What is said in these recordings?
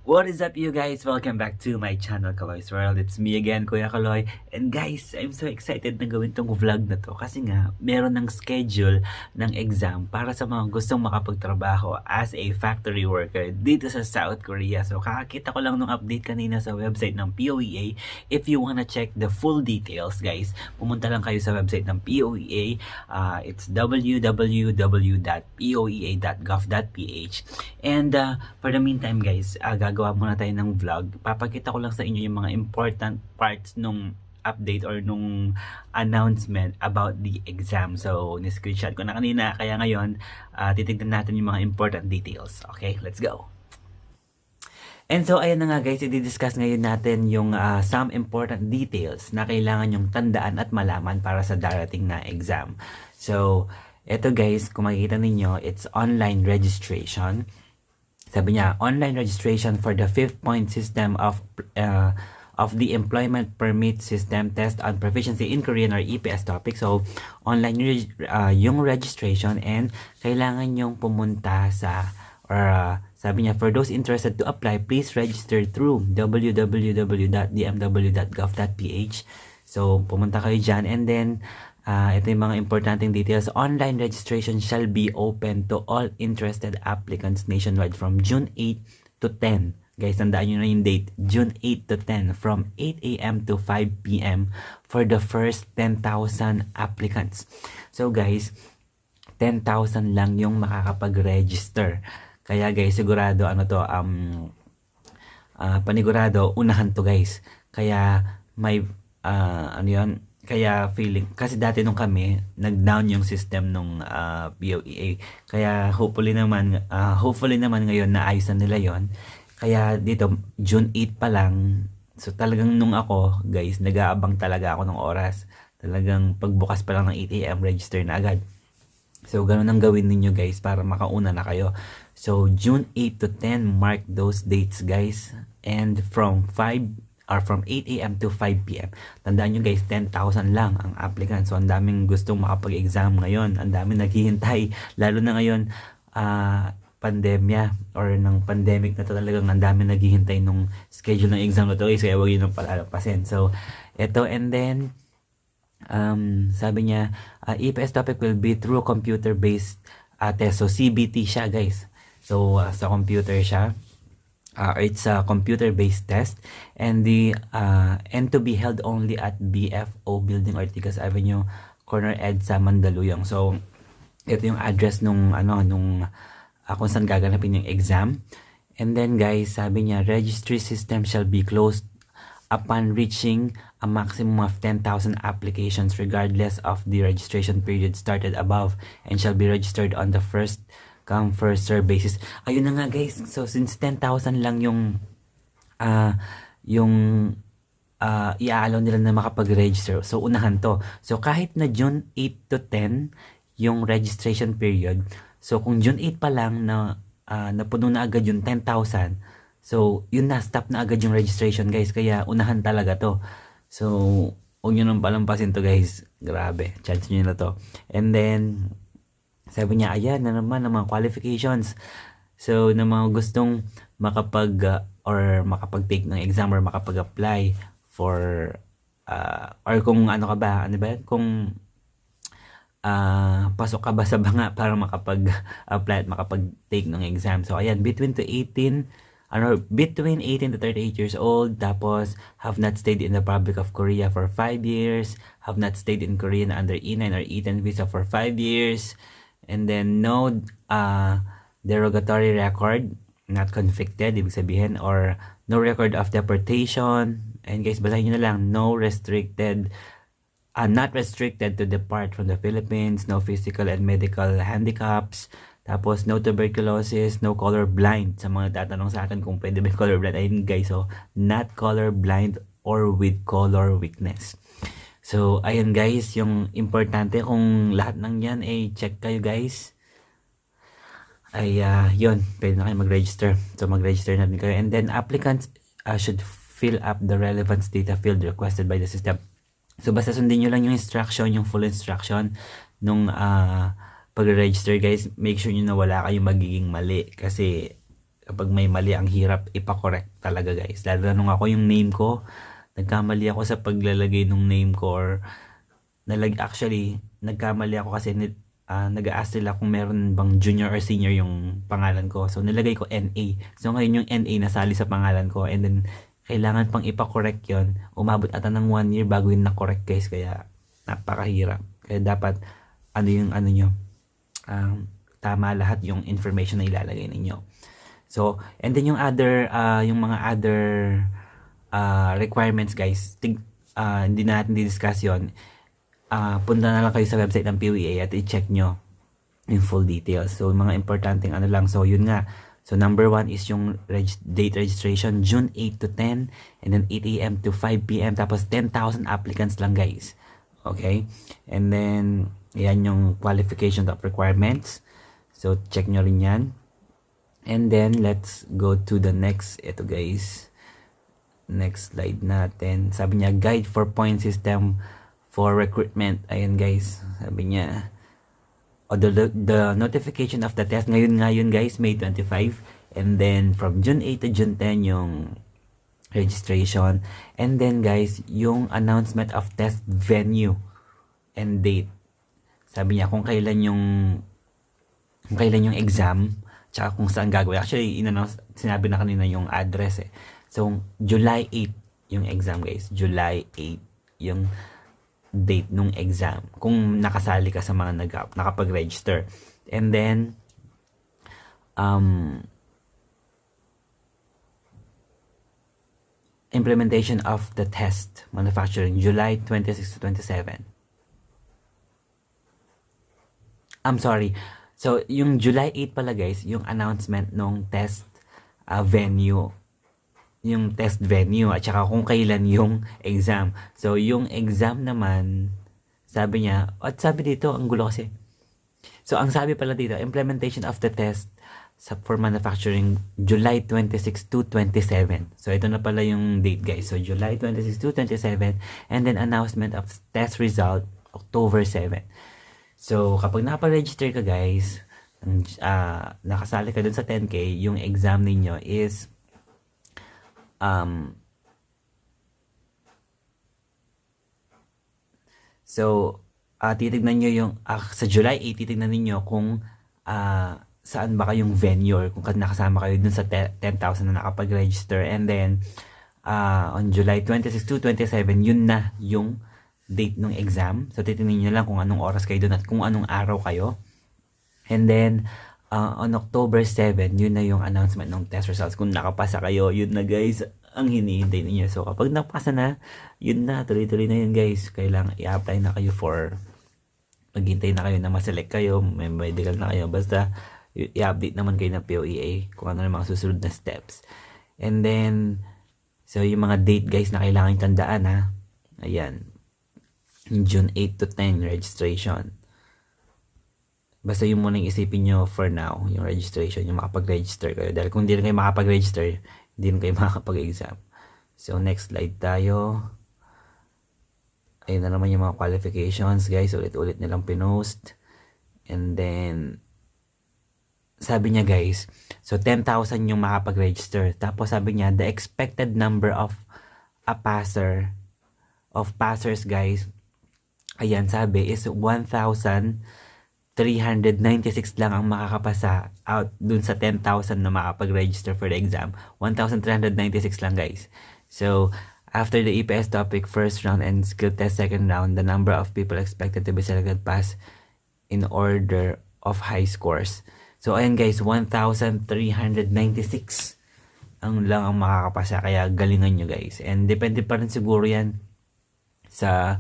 What is up, you guys? Welcome back to my channel, Kaloy's World. It's me again, Kuya Kaloy. And guys, I'm so excited na gawin tong vlog na to kasi nga, meron ng schedule ng exam para sa mga gustong makapagtrabaho as a factory worker dito sa South Korea. So, kakakita ko lang ng update kanina sa website ng POEA. If you wanna check the full details, guys, pumunta lang kayo sa website ng POEA. It's www.poea.gov.ph. And for the meantime, guys, gagawa muna tayo ng vlog. Papakita ko lang sa inyo yung mga important parts nung update or nung announcement about the exam. So, ni-screenshot ko na kanina. Kaya ngayon, titignan natin yung mga important details. Okay, let's go. And so, ayan na nga guys, i-discuss ngayon natin yung some important details na kailangan yung tandaan at malaman para sa darating na exam. So, eto guys, kung makikita ninyo, it's online registration. Sabi niya, online registration for the 5th point system of the employment permit system test on proficiency in Korean or EPS topic. So, online yung registration and kailangan yung pumunta sa sabi niya, for those interested to apply, please register through www.dmw.gov.ph. So, pumunta kayo dyan and then ito yung mga importanteng details. Online registration shall be open to all interested applicants nationwide from June 8 to 10. Guys, tandaan nyo na yung date. June 8 to 10 from 8 a.m. to 5 p.m. for the first 10,000 applicants. So guys, 10,000 lang yung makakapag-register. Kaya guys, sigurado panigurado, unahan to guys. Kaya may, kaya feeling, kasi dati nung kami, nag-down yung system nung POEA. Kaya hopefully naman ngayon naayos na nila yon. Kaya dito, June 8 pa lang. So talagang nung ako, guys, nag-aabang talaga ako ng oras. Talagang pagbukas pa lang ng 8 a.m. register na agad. So ganun ang gawin ninyo guys para makauna na kayo. So June 8 to 10, mark those dates guys. And from 8 a.m. to 5 p.m. Tandaan nyo guys, 10,000 lang ang applicant. So, ang daming gustong makapag-exam ngayon. Ang daming naghihintay. Lalo na ngayon, pandemya or ng pandemic na to, talagang ang daming naghihintay nung schedule ng exam na to guys. Kaya huwag yun ang palalapasin. So, eto and then, sabi niya, EPS topic will be through computer-based test. So, CBT siya guys. So, sa computer siya. It's a computer-based test and to be held only at BFO Building Ortigas Avenue, Corner EDSA, Mandaluyong. So, ito yung address nung kung saan gaganapin yung exam. And then guys, sabi niya, registry system shall be closed upon reaching a maximum of 10,000 applications regardless of the registration period started above and shall be registered on the first come first serve basis. Ayun na nga guys. So since 10,000 lang yung i-allow nila na makapag-register. So unahan to. So kahit na June 8 to 10 yung registration period. So kung June 8 pa lang na napuno na agad yung 10,000. So yun na, stop na agad yung registration guys. Kaya unahan talaga to. So huwag nyo nang palampasin to guys. Grabe. Chance nyo na to. And then sabi niya, ayan na naman ang mga qualifications. So, na mga gustong makapag-take ng exam or makapag-apply for, or kung ano kung pasok ka ba sa banga para makapag-apply at makapag-take ng exam. So, ayan, between 18 to 38 years old, tapos have not stayed in the Republic of Korea for 5 years, have not stayed in Korea under E9 or E10 visa for 5 years, and then no derogatory record, not convicted, ibig sabihin, or no record of deportation. And guys, basahin nyo na lang, not restricted to depart from the Philippines, no physical and medical handicaps, tapos no tuberculosis, no color blind. Sa mga tatanong sa akin kung pwede ba color blind, ayun guys, so not color blind or with color weakness. So, ayun guys, yung importante kung lahat ng yan ay check kayo guys. Ay, yun, pwede na kayo mag-register. So, mag-register na din kayo. And then, applicants should fill up the relevance data field requested by the system. So, basta sundin nyo lang yung instruction, yung full instruction nung pag-register guys. Make sure nyo na wala kayong magiging mali. Kasi, Kapag may mali, ang hirap ipakorek talaga guys. Lalo na nung ako yung name ko, nagkamali ako sa paglalagay ng name ko or actually, nagkamali ako kasi nag-a-ask sila kung meron bang junior or senior yung pangalan ko. So, nilagay ko NA. So, ngayon yung NA nasali sa pangalan ko and then, kailangan pang ipakorek yon. Umabot ata ng 1 year bago yun na-correct guys. Kaya, napakahirap. Kaya dapat, ano nyo, tama lahat yung information na ilalagay ninyo. So, and then yung mga other requirements guys, hindi na natin di-discuss yun. Punta na lang kayo sa website ng PUEA at i-check nyo yung full details. So, mga importanteng lang. So, yun nga. So, number 1 is yung date registration, June 8 to 10, and then 8 a.m. to 5 p.m. Tapos, 10,000 applicants lang, guys. Okay? And then, yan yung qualification of requirements. So, check nyo rin yan. And then, let's go to the next. Ito, guys. Next slide natin. Sabi niya, guide for point system for recruitment. Ayan, guys. Sabi niya, the notification of the test ngayon guys, May 25, and then from June 8 to June 10 yung registration, and then guys yung announcement of test venue and date. Sabi niya kung kailan yung exam tsaka kung saan gagawin. Actually sinabi na kanina yung address So July 8 yung exam guys, July 8 yung date nung exam kung nakasali ka sa mga nakapag-register. And then implementation of the test manufacturing July 26 to 27. I'm sorry. So yung July 8 pala guys, yung announcement nung test venue, yung test venue at saka kung kailan yung exam. So, yung exam naman, sabi niya, at sabi dito, ang gulo kasi. So, ang sabi pala dito, implementation of the test for manufacturing July 26 to 27. So, ito na pala yung date guys. So, July 26 to 27 and then announcement of test result October 7. So, kapag napa-register ka guys, nakasali ka dun sa 10K, yung exam ninyo is titignan nyo yung sa July 8, titignan niyo kung saan ba kayong venue or kung nakasama kayo dun sa 10,000 na nakapag-register, and then on July 26 to 27 yun na yung date ng exam. So titignan nyo lang kung anong oras kayo dun at kung anong araw kayo, and then on October 7, yun na yung announcement ng test results. Kung nakapasa kayo, yun na guys, ang hinihintay ninyo. So, kapag napasa na, yun na, tuloy-tuloy na yun guys. Kailangan i-apply na kayo maghintay na kayo na ma-select kayo, may medical na kayo. Basta, i-update naman kayo ng POEA kung ano yung mga susunod na steps. And then, so yung mga date guys na kailangan tandaan ha. Ayan. June 8 to 10 registration. Basta yung muna isipin nyo for now, yung registration, yung makapag-register kayo. Dahil kung hindi rin kayo makapag-register, hindi rin kayo makakapag-exam. So, next slide tayo. Ayun na naman yung mga qualifications, guys. Ulit-ulit nilang pinost. And then, sabi niya, guys, so 10,000 yung makapag-register. Tapos, sabi niya, the expected number of passers, guys, ayan, sabi, is 1,396 lang ang makakapasa out dun sa 10,000 na makapag-register for the exam. 1,396 lang guys. So, after the EPS topic first round and skill test second round, the number of people expected to be selected pass in order of high scores. So, ayan guys, 1,396 ang lang ang makakapasa. Kaya galingan nyo guys. And depende pa rin siguro yan sa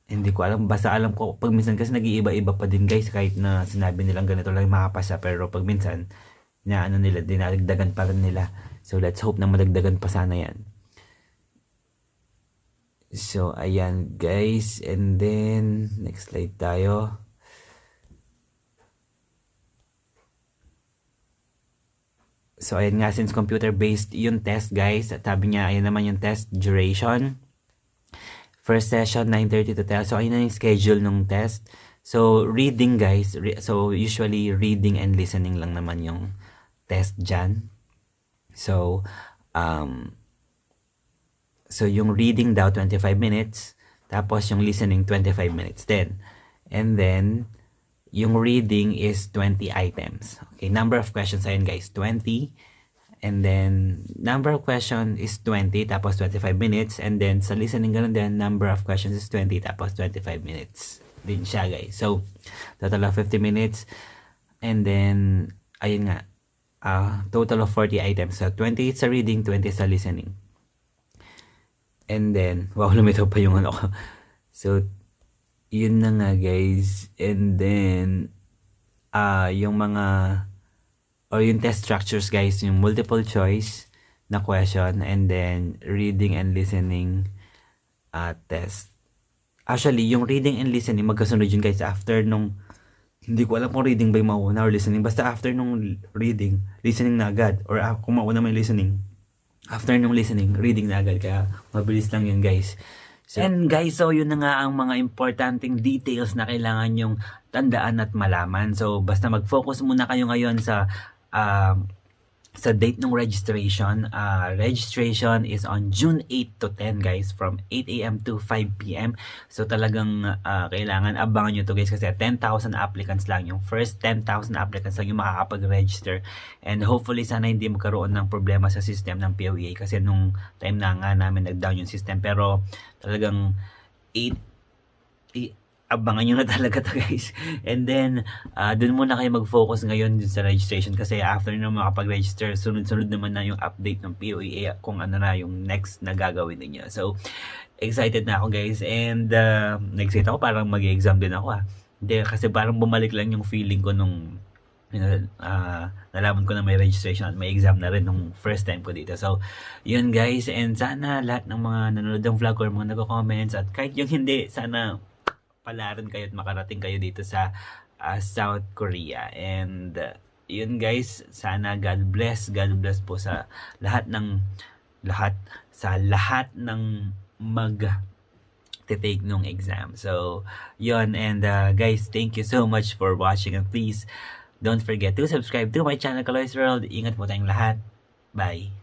hindi ko alam, basta alam ko pag minsan kasi nag-iiba-iba pa din guys, kahit na sinabi nilang ganito lang makapasa, pero pag minsan dinadagdagan pa rin nila. So let's hope na madagdagan pa sana yan. So ayan guys, and then next slide tayo. So ayan nga, since computer based yung test guys, at sabi niya ayan naman yung test duration. First session, 9:30 to 10. So, ayun na yung schedule ng test. So, reading guys. So, usually, reading and listening lang naman yung test dyan. So, yung reading daw 25 minutes, tapos yung listening 25 minutes din. And then, yung reading is 20 items. Okay, number of questions ayun guys, 20. And then, number of question is 20, tapos 25 minutes. And then, sa listening ganun din, number of questions is 20, tapos 25 minutes din siya guys. So, total of 50 minutes. And then, ayun nga, total of 40 items. So, 20 sa reading, 20 sa listening. And then, wow, lumitaw pa yung ano ko. So, yun na nga guys. And then, yung mga, or yung test structures guys, yung multiple choice na question, and then, reading and listening test. Actually, yung reading and listening, magkasunod yun guys after nung, hindi ko alam kung reading ba yung mauna or listening. Basta after nung reading, listening na agad. Or kung mauna may listening, after nung listening, reading na agad. Kaya mabilis lang yun guys. So, and guys, so yun na nga ang mga importanteng details na kailangan yung tandaan at malaman. So basta mag-focus muna kayo ngayon sa date ng registration. Registration is on June 8 to 10 guys, from 8 a.m. to 5 p.m. So talagang kailangan abangan nyo to guys, kasi 10,000 applicants lang. Yung first 10,000 applicants lang yung makakapag-register. And hopefully sana hindi magkaroon ng problema sa system ng POEA, kasi nung time na nga namin nag-down yung system. Pero talagang abangan nyo na talaga to guys. And then, dun muna kayo mag-focus ngayon dun sa registration, kasi after na makapag-register, sunod-sunod naman na yung update ng POEA kung ano na yung next na gagawin ninyo. So, excited na ako guys, and excited ako, parang mag-exam din ako Hindi, kasi parang bumalik lang yung feeling ko nung nalaman ko na may registration at may exam na rin nung first time ko dito. So, yun guys, and sana lahat ng mga nanonood ng vlog or mga nagko-comments, at kahit yung hindi, sana palaran kayo at makarating kayo dito sa South Korea. And yun guys, sana God bless po sa lahat ng mag-take nung exam. So, yun, and guys, thank you so much for watching, and please don't forget to subscribe to my channel, Kaloy's World. Ingat po tayong lahat. Bye!